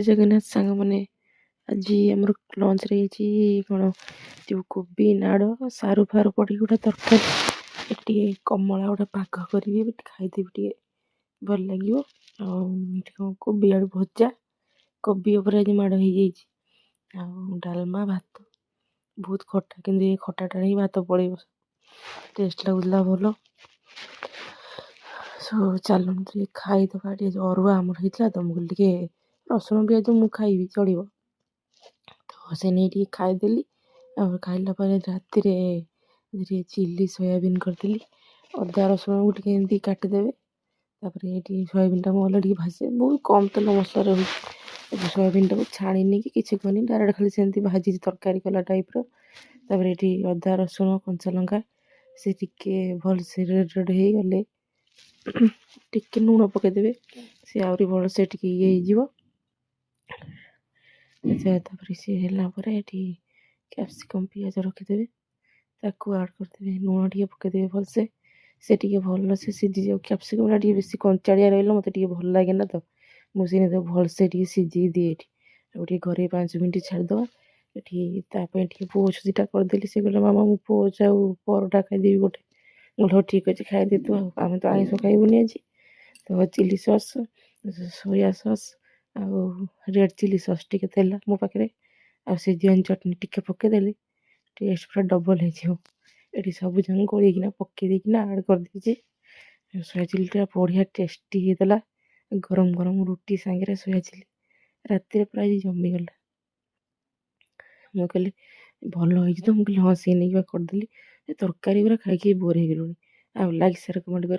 ଜଗନ୍ନାଥ ସାଙ୍ଗମାନେ ଆଜି ଆମର ଲଞ୍ଚରେ ହେଇଛି କ'ଣ ଯେଉଁ କୋବି ନାଡ଼ ସାରୁ ଫାରୁ ପଡ଼ିକି ଗୋଟେ ତରକାରୀ। ଟିକେ କମଳା ଗୋଟେ ପାଗ କରିବି ଖାଇଦେବି, ଟିକେ ଭଲ ଲାଗିବ। ଆଉ ଏଠି କ'ଣ କୋବି ଆଳୁ ଭଜା, କୋବି ଉପରେ ଆଜି ମାଡ଼ ହେଇଯାଇଛି। ଆଉ ଡାଲମା, ଭାତ, ବହୁତ ଖଟା, କିନ୍ତୁ ଏ ଖଟାଟାରେ ହିଁ ଭାତ ପଳେଇବ, ଟେଷ୍ଟ ଲାଗୁଥିଲା ଭଲ। ଚାଲନ୍ତୁ ଟିକେ ଖାଇଦେବା। ଟିକେ ଅରୁଆ ଆମର ହେଇଥିଲା ତ, ମୁଁ କହିଲି ଟିକେ ରସୁଣ ପିଆଜ ମୁଁ ଖାଇବି ଚଳିବ, ତ ସେ ନେଇ ଟିକେ ଖାଇଦେଲି। ଆଉ ଖାଇଲା ପରେ ରାତିରେ ଟିକେ ଚିଲି ସୋୟାବିନ୍ କରିଥିଲି। ଅଦା ରସୁଣକୁ ଟିକେ ଏମିତି କାଟିଦେବେ, ତାପରେ ଏଠି ସୋୟାବିନ୍ଟା ମୁଁ ଭଲ ଟିକେ ଭାଜି, ବହୁତ କମ୍ ତେଲ ମସଲା ରହୁଛି। ସୋୟାବିନ୍ଟାକୁ ଛାଣିନି କି କିଛି କରିନି, ଡାଇରେକ୍ଟ ଖାଲି ସେମିତି ଭାଜିଛି ତରକାରୀ କଲା ଟାଇପ୍ର। ତାପରେ ଏଠି ଅଦା ରସୁଣ କଞ୍ଚା ଲଙ୍କା ସେ ଟିକେ ଭଲସେ ରେଡ଼୍ ରେଡ଼୍ ହେଇଗଲେ ଟିକେ ଲୁଣ ପକାଇଦେବେ, ସେ ଆହୁରି ଭଲସେ ଟିକେ ଇଏ ହେଇଯିବ। ତାପରେ ସିଏ ହେଲା ପରେ ଏଠି କ୍ୟାପ୍ସିକମ୍ ପିଆଜ ରଖିଦେବେ, ତାକୁ ଆଡ଼୍ କରିଦେବେ, ଲୁଣ ଟିକେ ପକାଇଦେବେ ଭଲସେ, ସେ ଟିକେ ଭଲସେ ସିଝିଯିବ। କ୍ୟାପ୍ସିକମ୍ଟା ଟିକେ ବେଶୀ କଞ୍ଚାଳିଆ ରହିଲେ ମୋତେ ଟିକେ ଭଲ ଲାଗେନା, ତ ମୁଁ ସେଇ ଭଲସେ ଟିକେ ସିଝେଇ ଦିଏ ଏଠି। ଆଉ ଟିକେ ଘରେ 5 ମିନିଟ୍ ଛାଡ଼ିଦେବା। ଏଠି ତା ପାଇଁ ଟିକେ ପୋଚ୍ ଦୁଇଟା କରିଦେଲି। ସେ କହିଲା ମାମା ମୁଁ ପୋଚ୍ ଆଉ ପରଟା ଖାଇଦେବି ଗୋଟେ। ମୁଁ କହିଲି ହଉ ଠିକ୍ ଅଛି ଖାଇଦେ ତୁ, ଆଉ ଆମେ ତ ଆଇଁଷ ଖାଇବୁନି ଆଜି। ତ ଚିଲି ସସ୍, ସୋୟା ସସ୍ ଆଉ ରେଡ଼୍ ଚିଲି ସସ୍ ଟିକେ ଥିଲା ମୋ ପାଖରେ, ଆଉ ସେଜୱାନ୍ ଚଟଣି ଟିକେ ପକାଇଦେଲି, ଟେଷ୍ଟ ପୁରା ଡବଲ୍ ହେଇଯିବ। ଏଠି ସବୁ ଯାକ ଗୋଳେଇକିନା ପକାଇ ଦେଇକିନା ଆଡ଼୍ କରିଦେଇଛି। ସୋୟା ଚିଲିଟା ବଢ଼ିଆ ଟେଷ୍ଟି ହେଇଥିଲା, ଗରମ ଗରମ ରୁଟି ସାଙ୍ଗରେ ସୋୟା ଚିଲି। ରାତିରେ ପୁରା ଆଜି ଜମିଗଲା। ମୁଁ କହିଲି ଭଲ ହେଇଛି ତ, ମୁଁ କହିଲି ହଁ ସେଇ ନେଇକି କରିଦେଲି। ତରକାରୀ ଗୁରା ଖାଇକି ବୋର୍ ହେଇଗଲୁଣି। ଆଉ ଲାଇକ୍, ସେୟାର୍, କମେଣ୍ଟ କରି